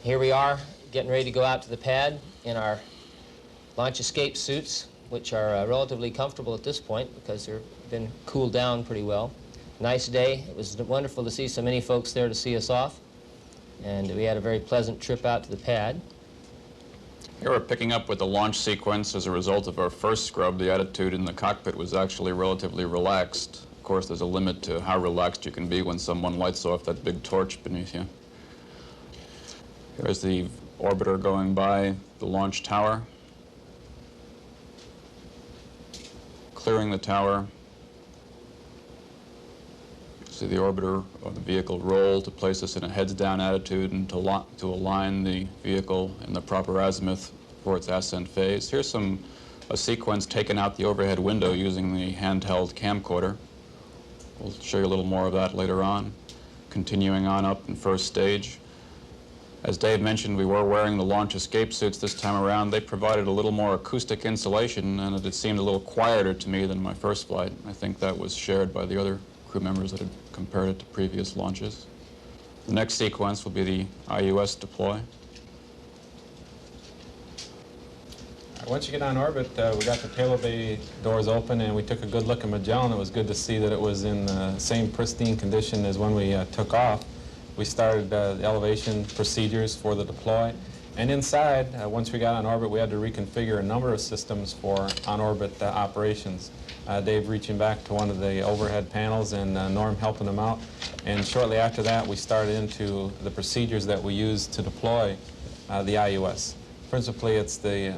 Here we are, getting ready to go out to the pad in our launch escape suits, which are relatively comfortable at this point because they've been cooled down pretty well. Nice day. It was wonderful to see so many folks there to see us off, and we had a very pleasant trip out to the pad. Here we're picking up with the launch sequence. As a result of our first scrub, the attitude in the cockpit was actually relatively relaxed. Of course, there's a limit to how relaxed you can be when someone lights off that big torch beneath you. Here's the orbiter going by the launch tower, clearing the tower. See the orbiter or the vehicle roll to place us in a heads-down attitude and to align the vehicle in the proper azimuth for its ascent phase. Here's a sequence taken out the overhead window using the handheld camcorder. We'll show you a little more of that later on. Continuing on up in first stage. As Dave mentioned, we were wearing the launch escape suits this time around. They provided a little more acoustic insulation, and it seemed a little quieter to me than my first flight. I think that was shared by the other crew members that had compared it to previous launches. The next sequence will be the IUS deploy. Once you get on orbit, we got the payload bay doors open, and we took a good look at Magellan. It was good to see that it was in the same pristine condition as when we took off. We started the elevation procedures for the deploy. And inside, once we got on orbit, we had to reconfigure a number of systems for on-orbit operations. Dave reaching back to one of the overhead panels and Norm helping him out. And shortly after that, we started into the procedures that we use to deploy the IUS. Principally, it's the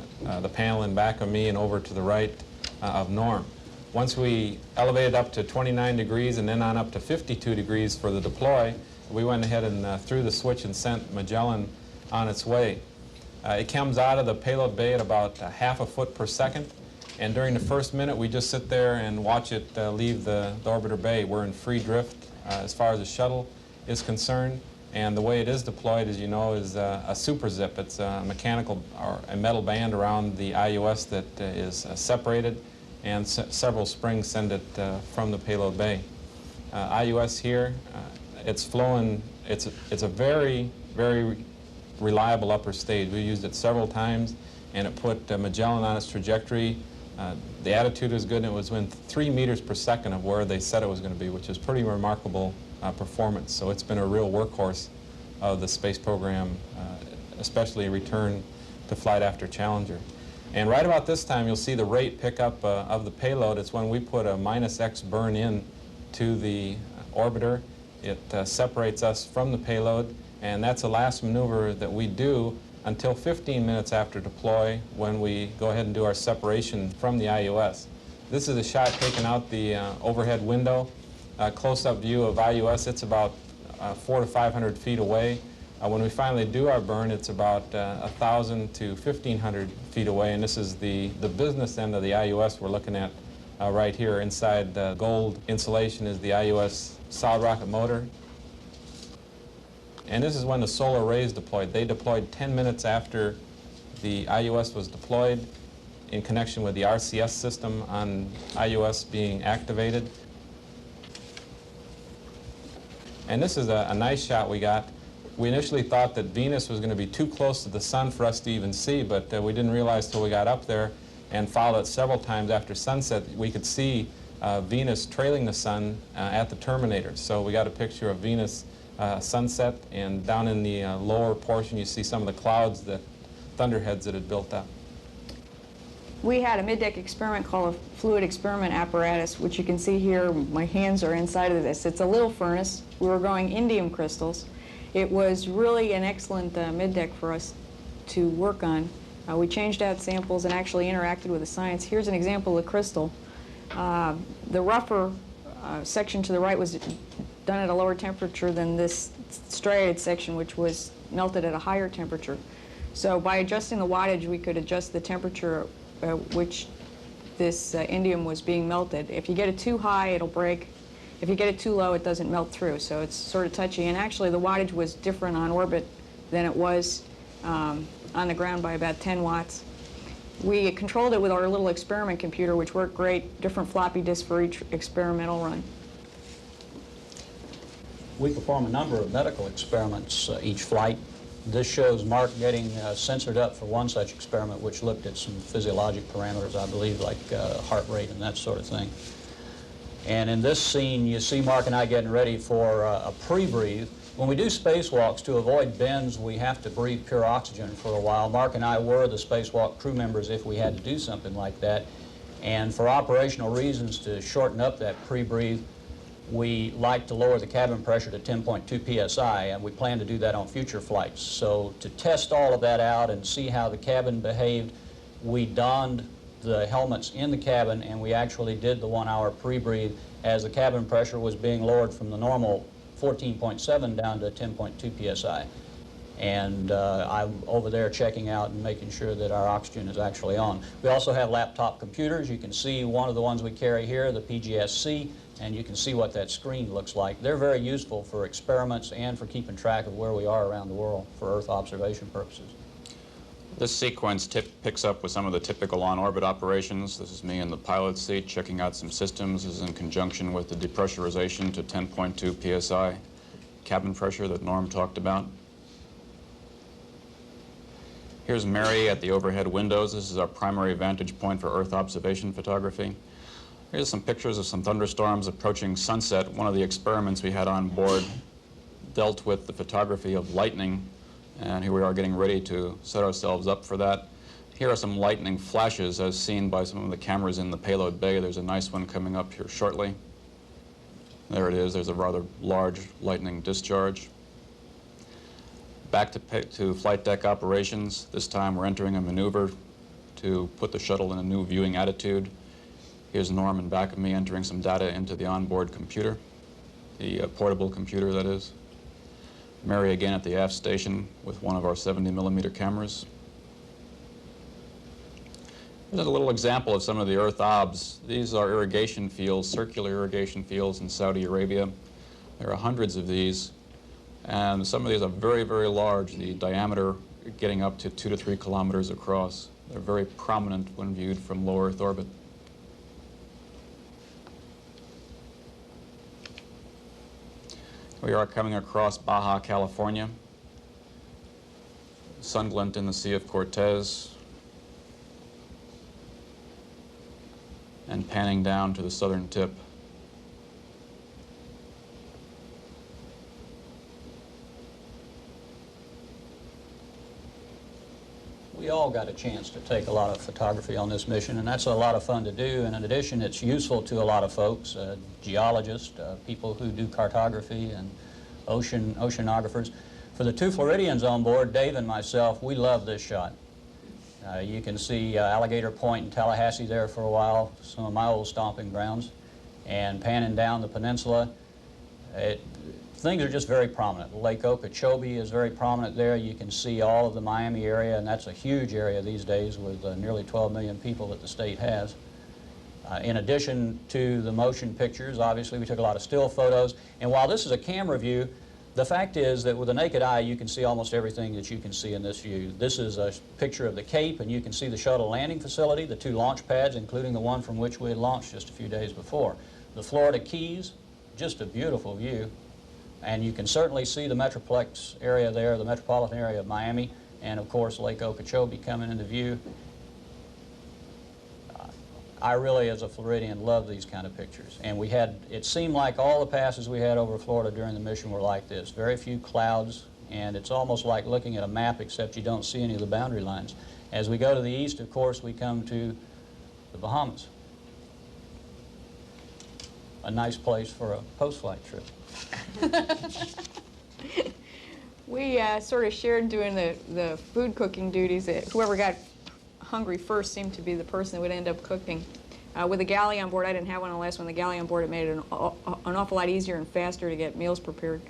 panel in back of me and over to the right of Norm. Once we elevated up to 29 degrees and then on up to 52 degrees for the deploy, we went ahead and threw the switch and sent Magellan on its way. It comes out of the payload bay at about half a foot per second. And during the first minute, we just sit there and watch it leave the orbiter bay. We're in free drift as far as the shuttle is concerned. And the way it is deployed, as you know, is a super zip. It's a mechanical or a metal band around the IUS that is separated, and several springs send it from the payload bay. IUS here, it's flowing. It's a very, very reliable upper stage. We used it several times, and it put Magellan on its trajectory. The attitude was good, and it was within 3 meters per second of where they said it was going to be, which is pretty remarkable performance. So it's been a real workhorse of the space program, especially return to flight after Challenger. And right about this time, you'll see the rate pick up of the payload. It's when we put a -X burn in to the orbiter. It separates us from the payload, and that's the last maneuver that we do until 15 minutes after deploy, when we go ahead and do our separation from the IUS. This is a shot taken out the overhead window. Close-up view of IUS. It's about 400 to 500 feet away. When we finally do our burn, it's about 1,000 to 1,500 feet away, and this is the business end of the IUS we're looking at right here. Inside the gold insulation is the IUS solid rocket motor. And this is when the solar arrays deployed. They deployed 10 minutes after the IUS was deployed in connection with the RCS system on IUS being activated. And this is a nice shot we got. We initially thought that Venus was going to be too close to the sun for us to even see, but we didn't realize till we got up there and followed it several times after sunset. We could see Venus trailing the sun at the terminator. So we got a picture of Venus sunset, and down in the lower portion you see some of the clouds, that thunderheads that had built up. We had a mid-deck experiment called a fluid experiment apparatus, which you can see here. My hands are inside of this. It's a little furnace. We were growing indium crystals. It was really an excellent mid-deck for us to work on. We changed out samples and actually interacted with the science. Here's an example of the crystal. The rougher section to the right was done at a lower temperature than this striated section, which was melted at a higher temperature. So by adjusting the wattage, we could adjust the temperature which this indium was being melted. If you get it too high, it'll break. If you get it too low, it doesn't melt through. So it's sort of touchy. And actually, the wattage was different on orbit than it was on the ground by about 10 watts. We controlled it with our little experiment computer, which worked great, different floppy disks for each experimental run. We perform a number of medical experiments each flight. This shows Mark getting censored up for one such experiment, which looked at some physiologic parameters, I believe, like heart rate and that sort of thing. And in this scene, you see Mark and I getting ready for a pre-breathe. When we do spacewalks, to avoid bends, we have to breathe pure oxygen for a while. Mark and I were the spacewalk crew members if we had to do something like that. And for operational reasons, to shorten up that pre-breathe, we like to lower the cabin pressure to 10.2 psi, and we plan to do that on future flights. So to test all of that out and see how the cabin behaved, we donned the helmets in the cabin, and we actually did the 1 hour pre-breathe as the cabin pressure was being lowered from the normal 14.7 down to 10.2 psi. And I'm over there checking out and making sure that our oxygen is actually on. We also have laptop computers. You can see one of the ones we carry here, the PGSC, and you can see what that screen looks like. They're very useful for experiments and for keeping track of where we are around the world for Earth observation purposes. This sequence picks up with some of the typical on-orbit operations. This is me in the pilot's seat checking out some systems. This is in conjunction with the depressurization to 10.2 psi cabin pressure that Norm talked about. Here's Mary at the overhead windows. This is our primary vantage point for Earth observation photography. Here's some pictures of some thunderstorms approaching sunset. One of the experiments we had on board dealt with the photography of lightning, and here we are getting ready to set ourselves up for that. Here are some lightning flashes as seen by some of the cameras in the payload bay. There's a nice one coming up here shortly. There it is. There's a rather large lightning discharge. Back to flight deck operations. This time we're entering a maneuver to put the shuttle in a new viewing attitude. Here's Norm in back of me entering some data into the onboard computer, the portable computer, that is. Mary again at the aft station with one of our 70mm cameras. Here's a little example of some of the Earth obs. These are irrigation fields, circular irrigation fields in Saudi Arabia. There are hundreds of these, and some of these are very, very large, the diameter getting up to 2 to 3 kilometers across. They're very prominent when viewed from low Earth orbit. We are coming across Baja, California. Sun glint in the Sea of Cortez. And panning down to the southern tip. We all got a chance to take a lot of photography on this mission, and that's a lot of fun to do. And in addition, it's useful to a lot of folks, geologists, people who do cartography, and oceanographers. For the two Floridians on board, Dave and myself, we love this shot. You can see Alligator Point in Tallahassee there for a while, some of my old stomping grounds, and panning down the peninsula. Things are just very prominent. Lake Okeechobee is very prominent there. You can see all of the Miami area, and that's a huge area these days with nearly 12 million people that the state has. In addition to the motion pictures, obviously we took a lot of still photos, and while this is a camera view, the fact is that with the naked eye you can see almost everything that you can see in this view. This is a picture of the Cape, and you can see the shuttle landing facility, the 2 launch pads, including the one from which we had launched just a few days before. The Florida Keys, just a beautiful view. And you can certainly see the Metroplex area there, the metropolitan area of Miami, and of course Lake Okeechobee coming into view. I really, as a Floridian, love these kind of pictures. And we had, it seemed like all the passes we had over Florida during the mission were like this. Very few clouds, and it's almost like looking at a map, except you don't see any of the boundary lines. As we go to the east, of course, we come to the Bahamas. A nice place for a post-flight trip. We sort of shared doing the food cooking duties. Whoever got hungry first seemed to be the person that would end up cooking. With the galley on board, I didn't have one on the last one. The galley on board, it made it an awful lot easier and faster to get meals prepared.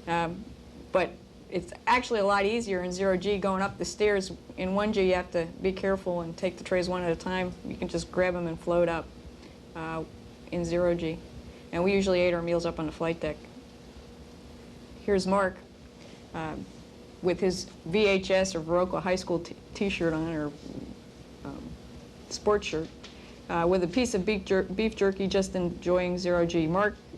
But it's actually a lot easier in 0G going up the stairs. In 1G, you have to be careful and take the trays one at a time. You can just grab them and float up in 0G. And we usually ate our meals up on the flight deck. Here's Mark with his VHS or Viroqua High School t-shirt on, or sports shirt. with a piece of beef jerky, just enjoying zero-G.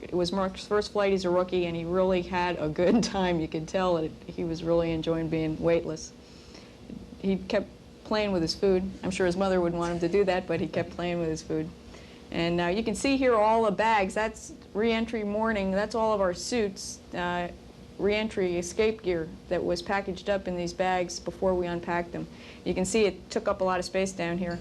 It was Mark's first flight. He's a rookie, and he really had a good time. You could tell that he was really enjoying being weightless. He kept playing with his food. I'm sure his mother wouldn't want him to do that, but he kept playing with his food. And you can see here all the bags. That's re-entry morning. That's all of our suits, re-entry escape gear that was packaged up in these bags before we unpacked them. You can see it took up a lot of space down here.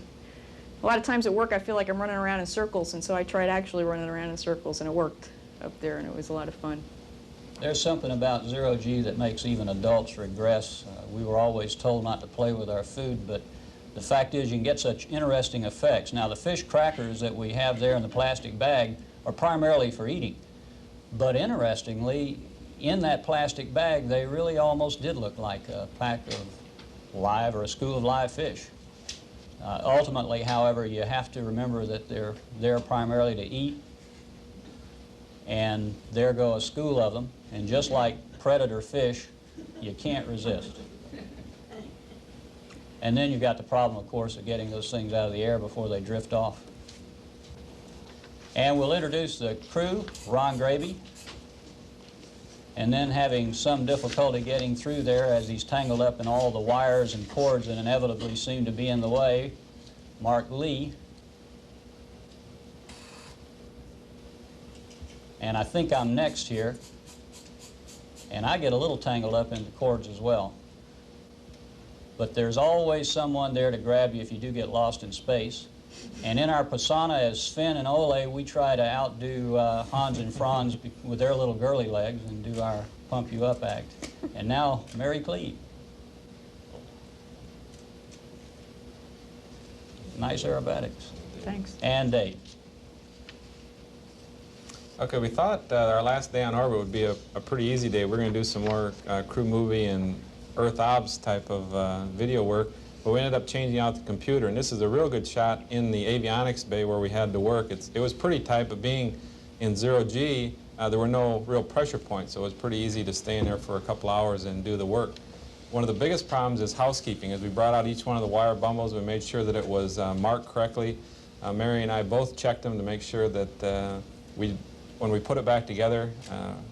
A lot of times at work I feel like I'm running around in circles, and so I tried actually running around in circles, and it worked up there, and it was a lot of fun. There's something about zero-G that makes even adults regress. We were always told not to play with our food, but the fact is you can get such interesting effects. Now, the fish crackers that we have there in the plastic bag are primarily for eating. But interestingly, in that plastic bag, they really almost did look like a pack of live or a school of live fish. Ultimately, however, you have to remember that they're there primarily to eat, and there go a school of them. And just like predator fish, you can't resist. And then you've got the problem, of course, of getting those things out of the air before they drift off. And we'll introduce the crew, Ron Graby, and then having some difficulty getting through there as he's tangled up in all the wires and cords that inevitably seem to be in the way, Mark Lee. And I think I'm next here, and I get a little tangled up in the cords as well. But there's always someone there to grab you if you do get lost in space. And in our persona as Sven and Ole, we try to outdo Hans and Franz with their little girly legs and do our pump you up act. And now, Mary Cleve. Nice aerobatics. Thanks. And Dave. Okay, we thought our last day on orbit would be a pretty easy day. We're going to do some more crew movie and Earth obs type of video work, but we ended up changing out the computer, and this is a real good shot in the avionics bay where we had to work. It was pretty tight, but being in zero-G, there were no real pressure points, so it was pretty easy to stay in there for a couple hours and do the work. One of the biggest problems is housekeeping. As we brought out each one of the wire bundles, we made sure that it was marked correctly. Mary and I both checked them to make sure that when we put it back together,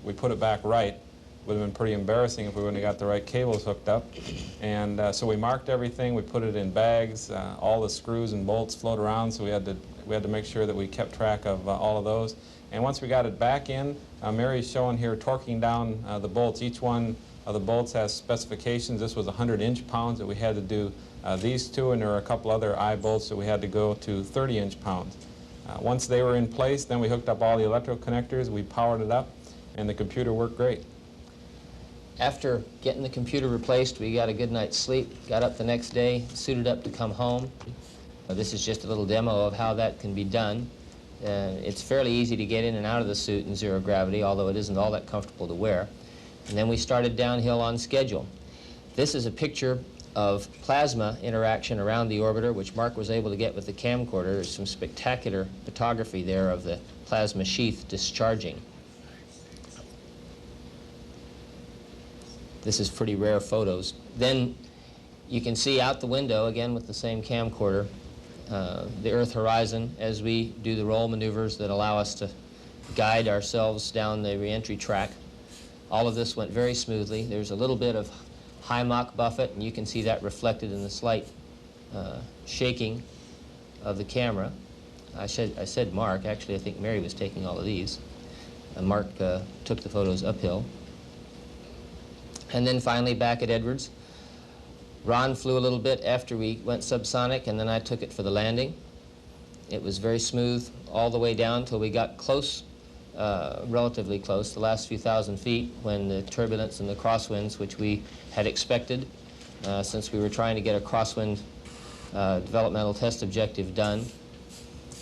we put it back right. It would have been pretty embarrassing if we wouldn't have got the right cables hooked up. And so we marked everything, we put it in bags, all the screws and bolts float around, so we had to make sure that we kept track of all of those. And once we got it back in, Mary's showing here torquing down the bolts. Each one of the bolts has specifications. This was 100 inch-pounds that we had to do these two, and there were a couple other eye bolts that we had to go to 30 inch-pounds. Once they were in place, then we hooked up all the electrical connectors, we powered it up, and the computer worked great. After getting the computer replaced, we got a good night's sleep, got up the next day, suited up to come home. This is just a little demo of how that can be done. It's fairly easy to get in and out of the suit in zero gravity, although it isn't all that comfortable to wear. And then we started downhill on schedule. This is a picture of plasma interaction around the orbiter, which Mark was able to get with the camcorder. There's some spectacular photography there of the plasma sheath discharging. This is pretty rare photos. Then you can see out the window, again with the same camcorder, the Earth horizon as we do the roll maneuvers that allow us to guide ourselves down the reentry track. All of this went very smoothly. There's a little bit of high Mach buffet, and you can see that reflected in the slight shaking of the camera. I said Mark. Actually, I think Mary was taking all of these. Mark took the photos uphill. And then finally, back at Edwards, Ron flew a little bit after we went subsonic, and then I took it for the landing. It was very smooth all the way down until we got close, relatively close, the last few thousand feet, when the turbulence and the crosswinds, which we had expected, since we were trying to get a crosswind developmental test objective done,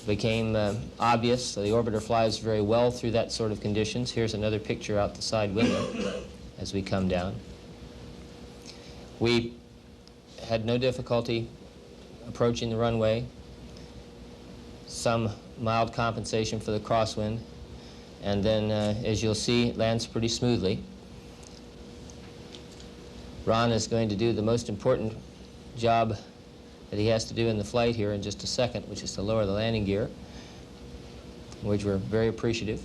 became obvious. So the orbiter flies very well through that sort of conditions. Here's another picture out the side window as we come down. We had no difficulty approaching the runway, some mild compensation for the crosswind, and then, as you'll see, it lands pretty smoothly. Ron is going to do the most important job that he has to do in the flight here in just a second, which is to lower the landing gear, which we're very appreciative.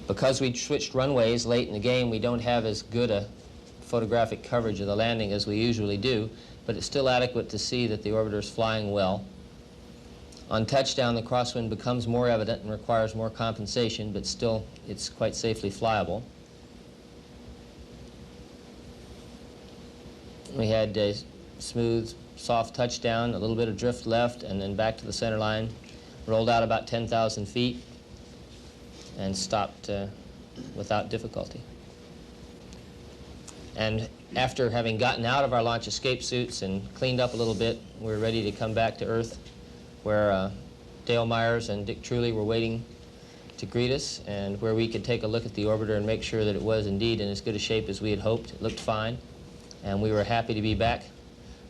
Because we switched runways late in the game, we don't have as good a photographic coverage of the landing as we usually do, but it's still adequate to see that the orbiter is flying well. On touchdown, the crosswind becomes more evident and requires more compensation, but still it's quite safely flyable. We had a smooth, soft touchdown, a little bit of drift left, and then back to the center line. Rolled out about 10,000 feet and stopped without difficulty. And after having gotten out of our launch escape suits and cleaned up a little bit, we were ready to come back to Earth, where Dale Myers and Dick Truly were waiting to greet us, and where we could take a look at the orbiter and make sure that it was indeed in as good a shape as we had hoped. It looked fine, and we were happy to be back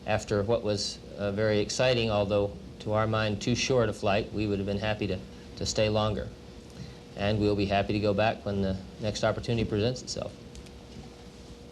after what was very exciting, although to our mind too short a flight. We would have been happy to stay longer. And we'll be happy to go back when the next opportunity presents itself.